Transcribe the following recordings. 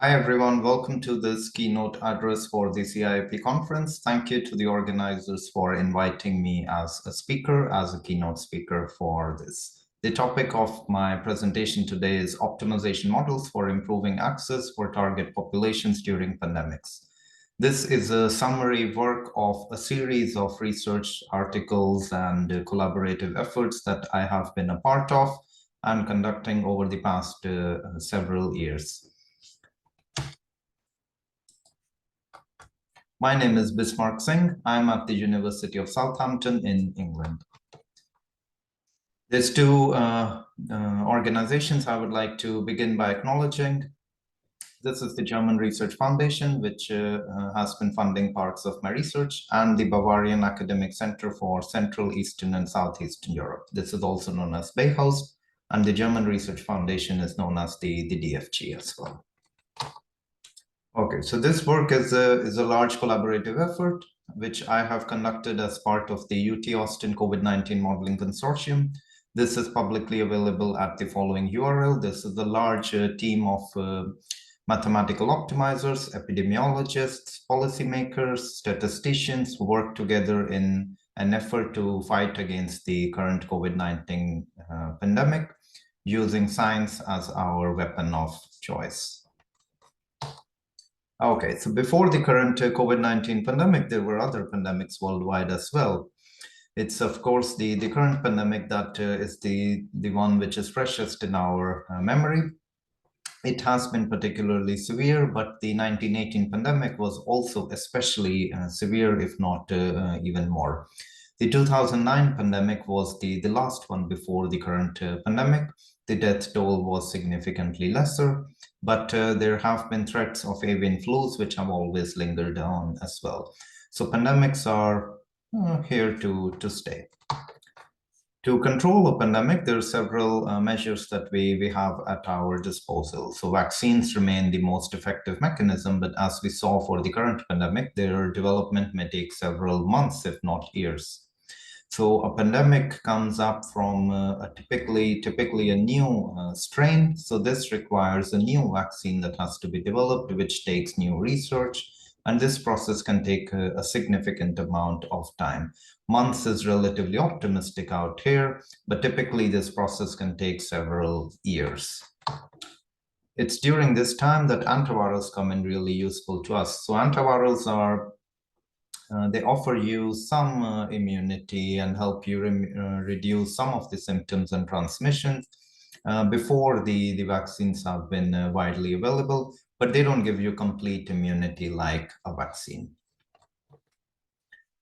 Hi everyone, welcome to this keynote address for the CIAP conference. Thank you to the organizers for inviting me as a speaker, as a keynote speaker for this. The topic of my presentation today is optimization models for improving access for target populations during pandemics. This is a summary work of a series of research articles and collaborative efforts that I have been a part of and conducting over the past several years. My name is Bismark Singh. I'm at the University of Southampton in England. There's two organizations I would like to begin by acknowledging. This is the German Research Foundation, which has been funding parts of my research, and the Bavarian Academic Center for Central, Eastern, and Southeastern Europe. This is also known as BAHOUS, and the German Research Foundation is known as the DFG as well. Okay, so this work is a large collaborative effort, which I have conducted as part of the UT Austin COVID-19 Modeling Consortium. This is publicly available at the following URL. This is a large team of mathematical optimizers, epidemiologists, policymakers, statisticians who work together in an effort to fight against the current COVID-19 pandemic, using science as our weapon of choice. Okay, so before the current COVID-19 pandemic, there were other pandemics worldwide as well. It's, of course, the current pandemic that is the one which is freshest in our memory. It has been particularly severe, but the 1918 pandemic was also especially severe, if not even more. The 2009 pandemic was the last one before the current pandemic. The death toll was significantly lesser, but there have been threats of avian flus, which have always lingered on as well. So pandemics are here to stay. To control a pandemic, there are several measures that we have at our disposal. So vaccines remain the most effective mechanism, but as we saw for the current pandemic, their development may take several months, if not years. So a pandemic comes up from typically a new strain. So this requires a new vaccine that has to be developed, which takes new research. And this process can take a significant amount of time. Months is relatively optimistic out here, but typically this process can take several years. It's during this time that antivirals come in really useful to us. So antivirals are they offer you some immunity and help you reduce some of the symptoms and transmissions before the vaccines have been widely available, but they don't give you complete immunity like a vaccine.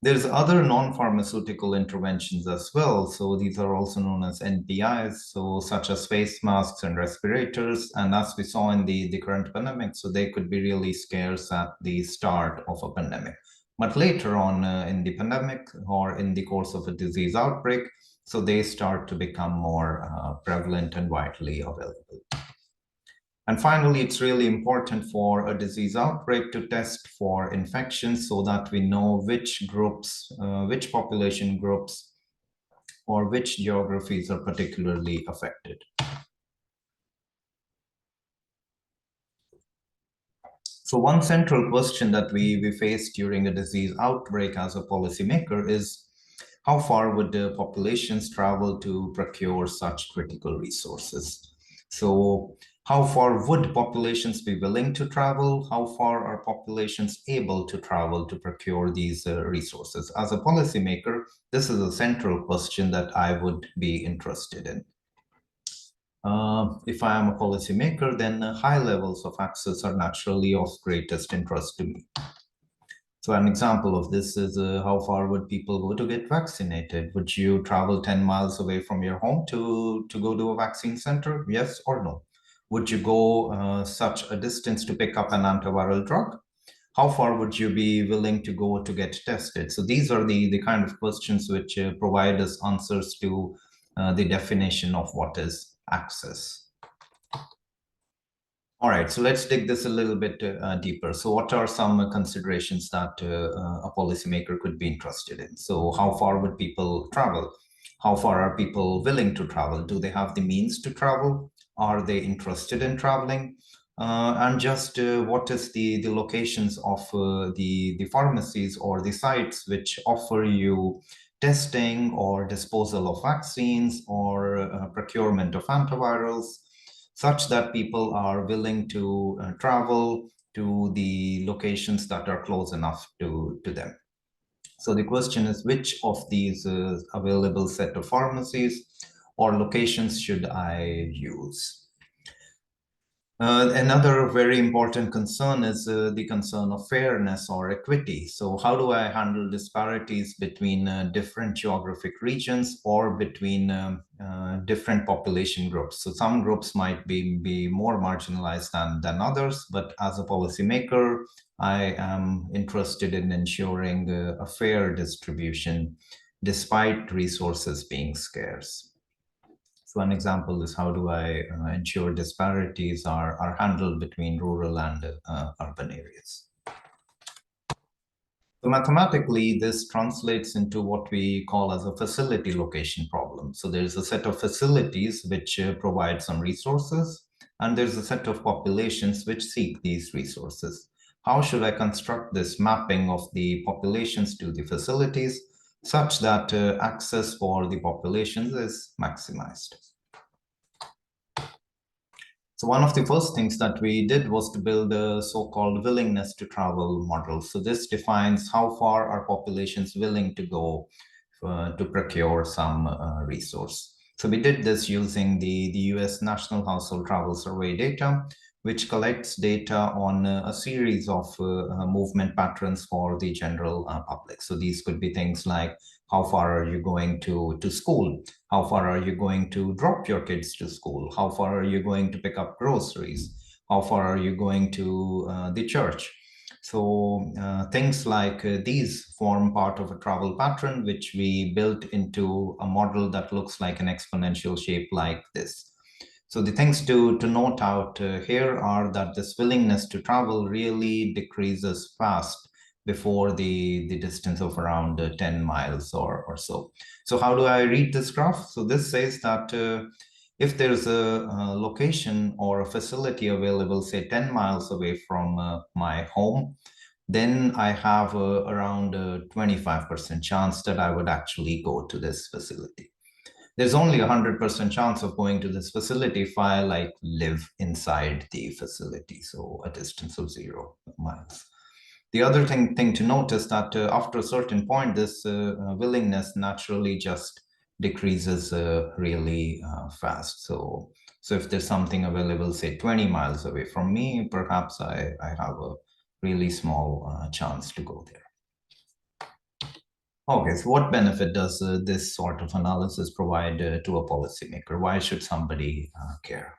There's other non-pharmaceutical interventions as well. So these are also known as NPIs, so such as face masks and respirators. And as we saw in the current pandemic, so they could be really scarce at the start of a pandemic. But later on in the pandemic or in the course of a disease outbreak, so they start to become more prevalent and widely available. And finally, it's really important for a disease outbreak to test for infections so that we know which groups, which population groups, or which geographies are particularly affected. So one central question that we face during a disease outbreak as a policymaker is how far would the populations travel to procure such critical resources? So how far would populations be willing to travel? How far are populations able to travel to procure these resources? As a policymaker, this is a central question that I would be interested in. If I am a policymaker, then high levels of access are naturally of greatest interest to me. So an example of this is how far would people go to get vaccinated? Would you travel 10 miles away from your home to go to a vaccine center? Yes or no? Would you go such a distance to pick up an antiviral drug? How far would you be willing to go to get tested? So these are the kind of questions which provide us answers to the definition of what is access. All right, so let's dig this a little bit deeper. So what are some considerations that a policymaker could be interested in? So how far would people travel? How far are people willing to travel? Do they have the means to travel? Are they interested in traveling? and just what is the locations of the pharmacies or the sites which offer you testing or disposal of vaccines or procurement of antivirals, such that people are willing to travel to the locations that are close enough to them. So the question is, which of these available set of pharmacies or locations should I use? Another very important concern is the concern of fairness or equity. So how do I handle disparities between different geographic regions or between different population groups? So some groups might be more marginalized than others, but as a policymaker, I am interested in ensuring a fair distribution despite resources being scarce. So an example is, how do I ensure disparities are handled between rural and urban areas? So mathematically, this translates into what we call as a facility location problem. So there's a set of facilities which provide some resources, and there's a set of populations which seek these resources. How should I construct this mapping of the populations to the facilities such that access for the populations is maximized? So one of the first things that we did was to build a so-called willingness to travel model. So this defines how far are populations willing to go to procure some resource. So we did this using the US National Household Travel Survey data, which collects data on a series of movement patterns for the general public. So these could be things like, how far are you going to school? How far are you going to drop your kids to school? How far are you going to pick up groceries? How far are you going to the church? So things like these form part of a travel pattern, which we built into a model that looks like an exponential shape like this. So the things to note out here are that this willingness to travel really decreases fast before the distance of around 10 miles or so. So how do I read this graph? So this says that if there's a location or a facility available, say 10 miles away from my home, then I have around a 25% chance that I would actually go to this facility. There's only a 100% chance of going to this facility if I live inside the facility, so a distance of 0 miles. The other thing to note is that after a certain point, this willingness naturally just decreases really fast. So if there's something available, say 20 miles away from me, perhaps I have a really small chance to go there. Okay, so what benefit does this sort of analysis provide to a policymaker? Why should somebody care?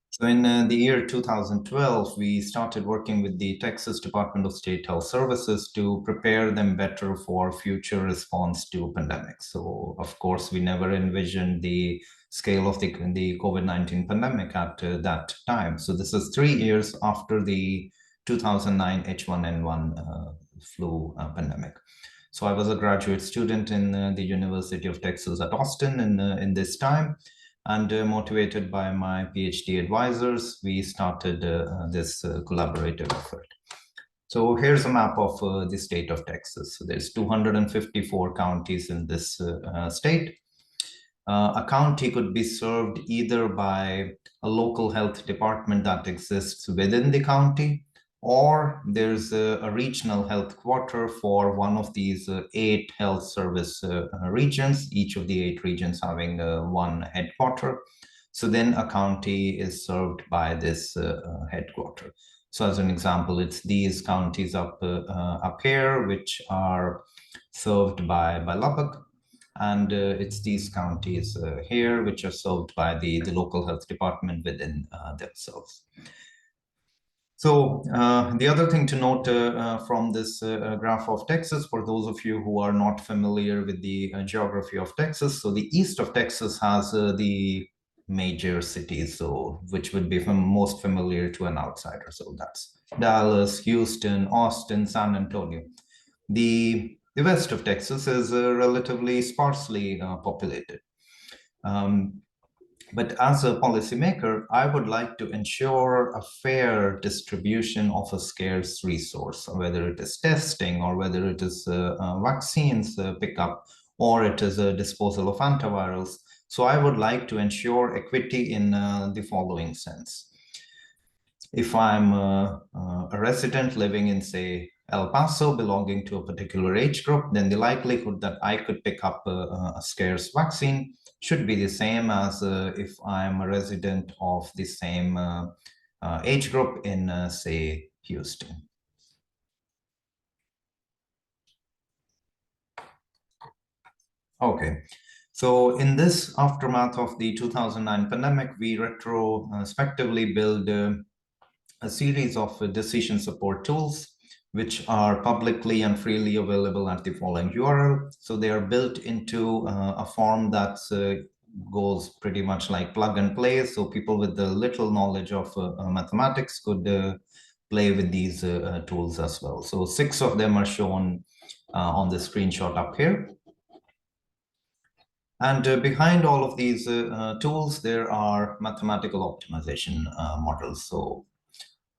So in the year 2012, we started working with the Texas Department of State Health Services to prepare them better for future response to pandemics. So of course, we never envisioned the scale of the COVID-19 pandemic at that time. So this is 3 years after the 2009 H1N1 flu pandemic. So I was a graduate student in the University of Texas at Austin in this time. And motivated by my Ph.D. advisors, we started this collaborative effort. So here's a map of the state of Texas. So there's 254 counties in this state. A county could be served either by a local health department that exists within the county, or there's a regional health quarter for one of these 8 health service regions, each of the 8 regions having one headquarter. So then a county is served by this headquarter. So as an example, it's these counties up here, which are served by Lubbock. And it's these counties here, which are served by the local health department within themselves. So the other thing to note from this graph of Texas, for those of you who are not familiar with the geography of Texas, so the east of Texas has the major cities, so which would be most familiar to an outsider. So that's Dallas, Houston, Austin, San Antonio. The west of Texas is relatively sparsely populated. But as a policymaker, I would like to ensure a fair distribution of a scarce resource, whether it is testing or whether it is vaccines pickup or it is a disposal of antivirals. So I would like to ensure equity in the following sense. If I'm a resident living in, say, El Paso, belonging to a particular age group, then the likelihood that I could pick up a scarce vaccine should be the same as if I'm a resident of the same age group in, say, Houston. Okay. So in this aftermath of the 2009 pandemic, we retrospectively build a series of decision support tools, which are publicly and freely available at the following URL. So they are built into a form that goes pretty much like plug and play. So people with the little knowledge of mathematics could play with these tools as well. So 6 of them are shown on the screenshot up here. And behind all of these tools, there are mathematical optimization models. So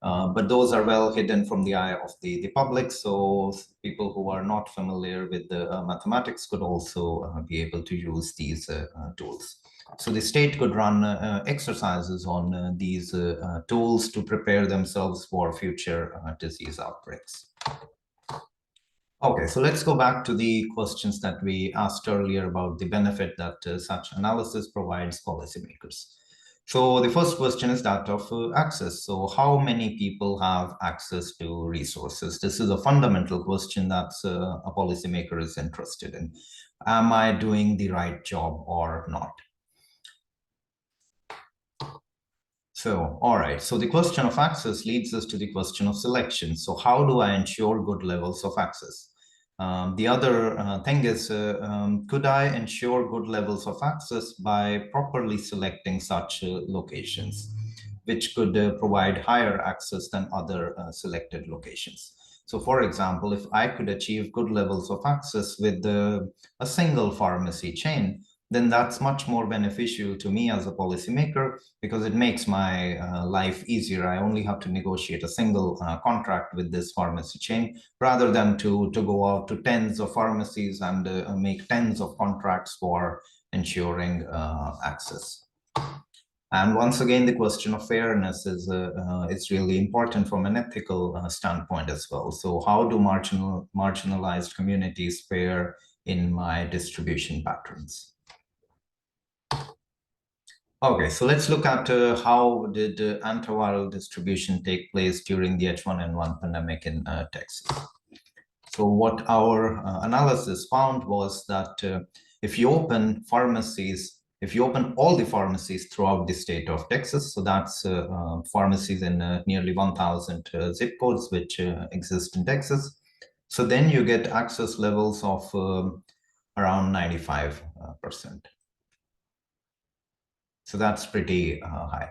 but those are well hidden from the eye of the public. So people who are not familiar with the mathematics could also be able to use these tools. So the state could run exercises on these tools to prepare themselves for future disease outbreaks. Okay, so let's go back to the questions that we asked earlier about the benefit that such analysis provides policymakers. So the first question is that of access. So how many people have access to resources? This is a fundamental question that a policymaker is interested in. Am I doing the right job or not? So, all right. So the question of access leads us to the question of selection. So how do I ensure good levels of access? The other thing is, could I ensure good levels of access by properly selecting such locations, which could provide higher access than other selected locations? So for example, if I could achieve good levels of access with a single pharmacy chain, then that's much more beneficial to me as a policymaker because it makes my life easier. I only have to negotiate a single contract with this pharmacy chain rather than to go out to tens of pharmacies and make tens of contracts for ensuring access. And once again, the question of fairness is really important from an ethical standpoint as well. So how do marginalized communities fare in my distribution patterns? Okay, so let's look at how did antiviral distribution take place during the H1N1 pandemic in Texas. So what our analysis found was that if you open pharmacies, if you open all the pharmacies throughout the state of Texas, so that's pharmacies in nearly 1,000 zip codes which exist in Texas, so then you get access levels of around 95%. So that's pretty high.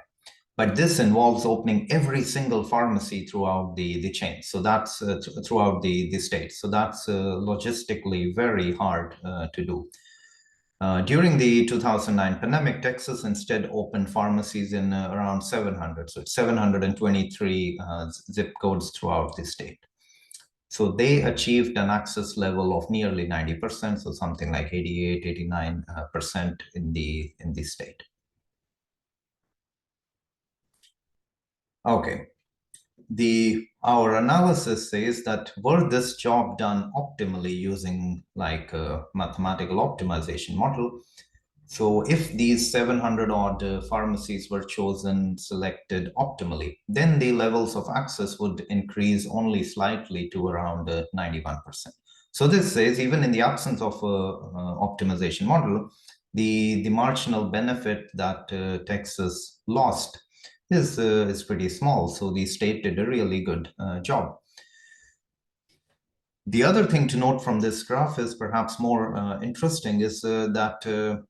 But this involves opening every single pharmacy throughout the chain. So that's throughout the state. So that's logistically very hard to do. During the 2009 pandemic, Texas instead opened pharmacies in around 700. So it's 723 zip codes throughout the state. So they achieved an access level of nearly 90%, so something like 88, 89% in the state. Okay, our analysis says that were this job done optimally using like a mathematical optimization model, so if these 700 odd pharmacies were chosen, selected optimally, then the levels of access would increase only slightly to around 91%. So this says even in the absence of optimization model, the marginal benefit that Texas lost is pretty small. So the state did a really good job. The other thing to note from this graph is perhaps more interesting is that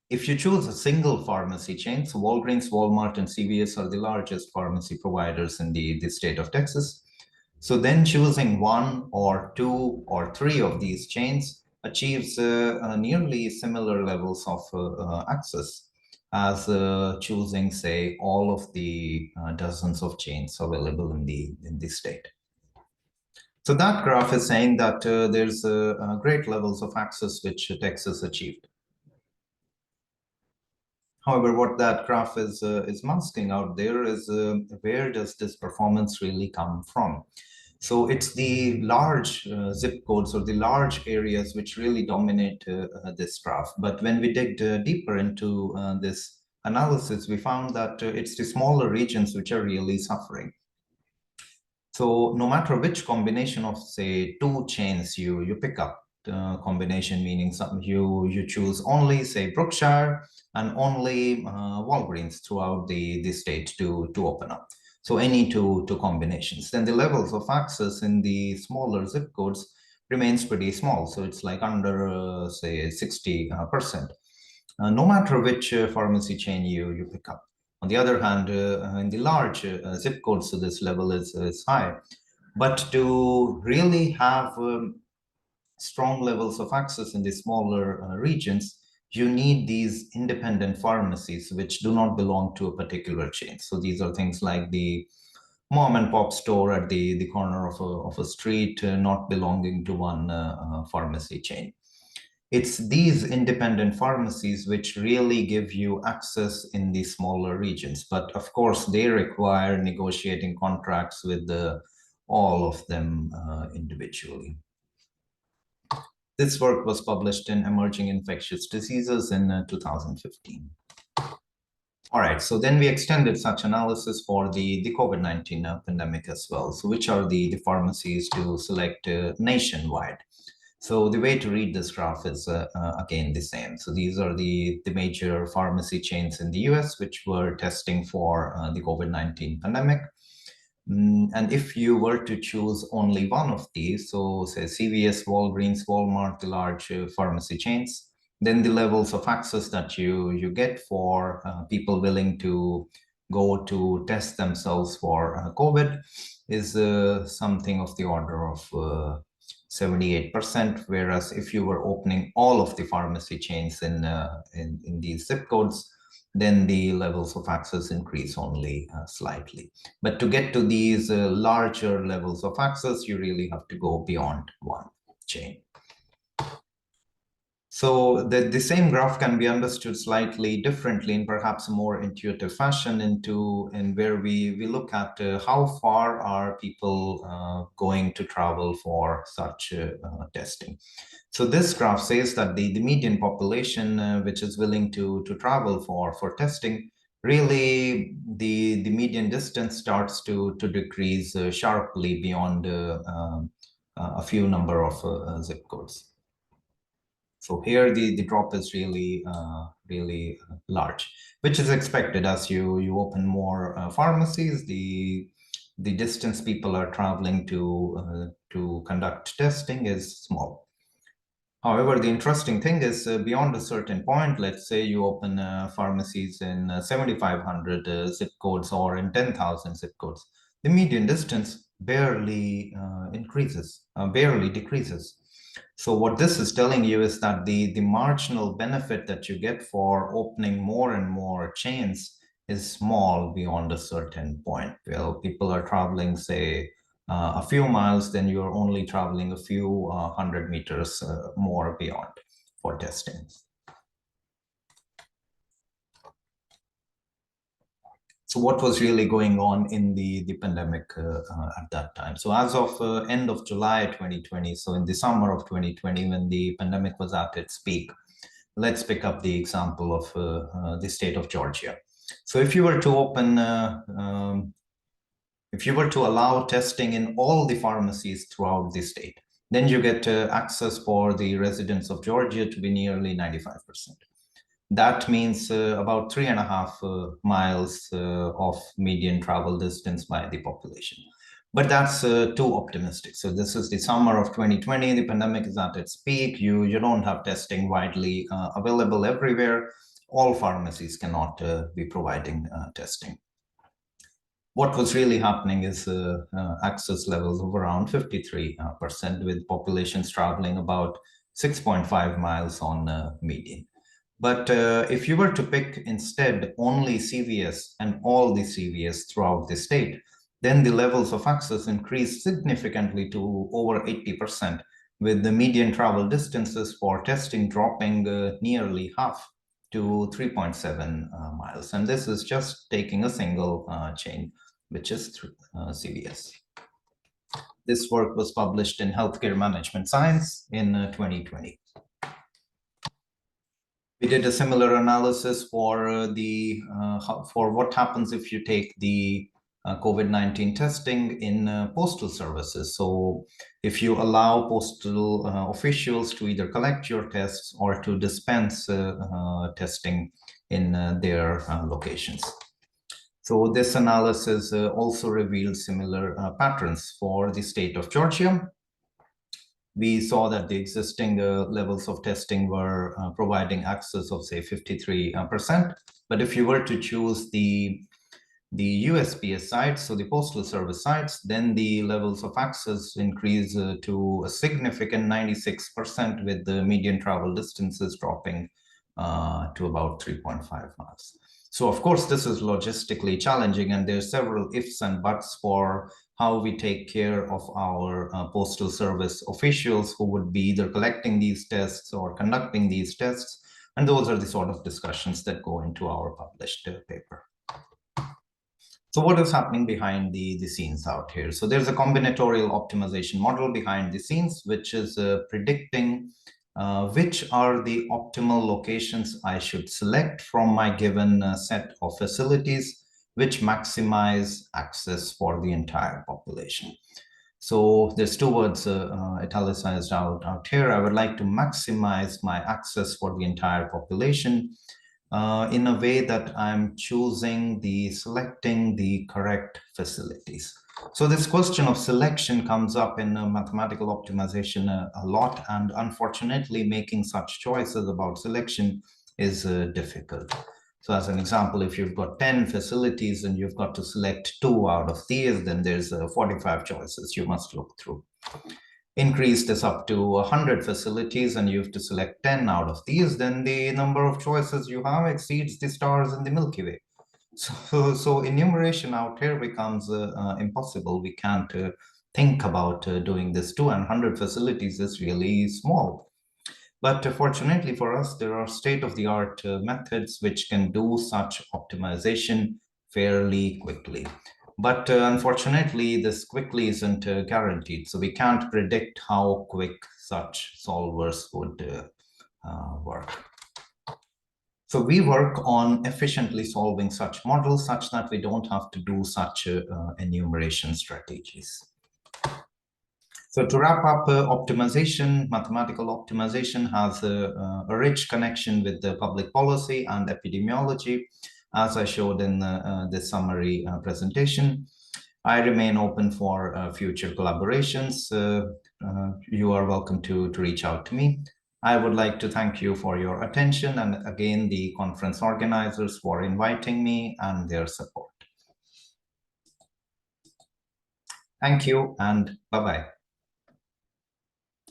if you choose a single pharmacy chain, so Walgreens, Walmart, and CVS are the largest pharmacy providers in the state of Texas. So then choosing 1 or 2 or 3 of these chains achieves nearly similar levels of access. as choosing, say, all of the dozens of chains available in the state. So that graph is saying that there's great levels of access which Texas achieved. However, what that graph is masking out there is where does this performance really come from? So it's the large zip codes or the large areas which really dominate this graph. But when we dig deeper into this analysis, we found that it's the smaller regions which are really suffering. So no matter which combination of, say, two chains you pick up, combination meaning you choose only, say, Brookshire and only Walgreens throughout the state to open up. So any two combinations, then the levels of access in the smaller zip codes remains pretty small. So it's like under, say, 60%, no matter which pharmacy chain you pick up. On the other hand, in the large zip codes, so this level is high. But to really have strong levels of access in the smaller regions, you need these independent pharmacies which do not belong to a particular chain. So these are things like the mom and pop store at the corner of a street, not belonging to one pharmacy chain. It's these independent pharmacies which really give you access in the smaller regions. But of course, they require negotiating contracts with all of them individually. This work was published in Emerging Infectious Diseases in 2015. All right, so then we extended such analysis for the COVID-19 pandemic as well. So which are the pharmacies to select nationwide? So the way to read this graph is, again, the same. So these are the major pharmacy chains in the US, which were testing for the COVID-19 pandemic. And if you were to choose only one of these, so say CVS, Walgreens, Walmart, the large pharmacy chains, then the levels of access that you get for people willing to go to test themselves for COVID is something of the order of 78%, whereas if you were opening all of the pharmacy chains in these zip codes, then the levels of access increase only slightly. But to get to these larger levels of access, you really have to go beyond one chain. So the same graph can be understood slightly differently in perhaps a more intuitive fashion in where we look at how far are people going to travel for such testing. So this graph says that the median population which is willing to travel for testing, really the median distance starts to decrease sharply beyond a few number of zip codes. So here the drop is really large, which is expected as you open more pharmacies. The distance people are traveling to conduct testing is small. However, the interesting thing is beyond a certain point, let's say you open pharmacies in 7,500 zip codes or in 10,000 zip codes, the median distance barely barely decreases. So what this is telling you is that the marginal benefit that you get for opening more and more chains is small beyond a certain point. Well, people are traveling, say, a few miles, then you're only traveling a few 100 meters more beyond for testing. So what was really going on in the pandemic at that time? So as of end of July 2020, so in the summer of 2020, when the pandemic was at its peak, let's pick up the example of the state of Georgia. So if you were to open, if you were to allow testing in all the pharmacies throughout the state, then you get access for the residents of Georgia to be nearly 95%. That means about 3.5 miles of median travel distance by the population. But that's too optimistic. So this is the summer of 2020. The pandemic is at its peak. You don't have testing widely available everywhere. All pharmacies cannot be providing testing. What was really happening is access levels of around 53%, with populations traveling about 6.5 miles on median. But if you were to pick instead only CVS and all the CVS throughout the state, then the levels of access increased significantly to over 80%, with the median travel distances for testing dropping nearly half to 3.7 miles. And this is just taking a single chain, which is CVS. This work was published in Healthcare Management Science in 2020. We did a similar analysis for for what happens if you take the COVID-19 testing in postal services. So if you allow postal officials to either collect your tests or to dispense testing in their locations. So this analysis also revealed similar patterns for the state of Georgia. We saw that the existing levels of testing were providing access of, say, 53%. But if you were to choose the USPS sites, so the Postal Service sites, then the levels of access increase to a significant 96%, with the median travel distances dropping to about 3.5 miles. So of course, this is logistically challenging, and there's several ifs and buts for how we take care of our postal service officials who would be either collecting these tests or conducting these tests. And those are the sort of discussions that go into our published paper. So what is happening behind the scenes out here? So there's a combinatorial optimization model behind the scenes, which is predicting which are the optimal locations I should select from my given set of facilities, which maximize access for the entire population. So there's two words italicized out here. I would like to maximize my access for the entire population in a way that I'm selecting the correct facilities. So this question of selection comes up in mathematical optimization a lot, and unfortunately, making such choices about selection is difficult. So as an example, if you've got 10 facilities and you've got to select 2 out of these, then there's 45 choices you must look through. Increase this up to 100 facilities and you have to select 10 out of these, then the number of choices you have exceeds the stars in the Milky Way. So enumeration out here becomes impossible. We can't think about doing this too, and 100 facilities is really small. But fortunately for us, there are state-of-the-art methods which can do such optimization fairly quickly. But unfortunately, this quickly isn't guaranteed. So we can't predict how quick such solvers would work. So we work on efficiently solving such models such that we don't have to do such enumeration strategies. So to wrap up, optimization, mathematical optimization has a rich connection with the public policy and epidemiology, as I showed in this summary presentation. I remain open for future collaborations. You are welcome to reach out to me. I would like to thank you for your attention, and again, the conference organizers for inviting me and their support. Thank you, and bye-bye.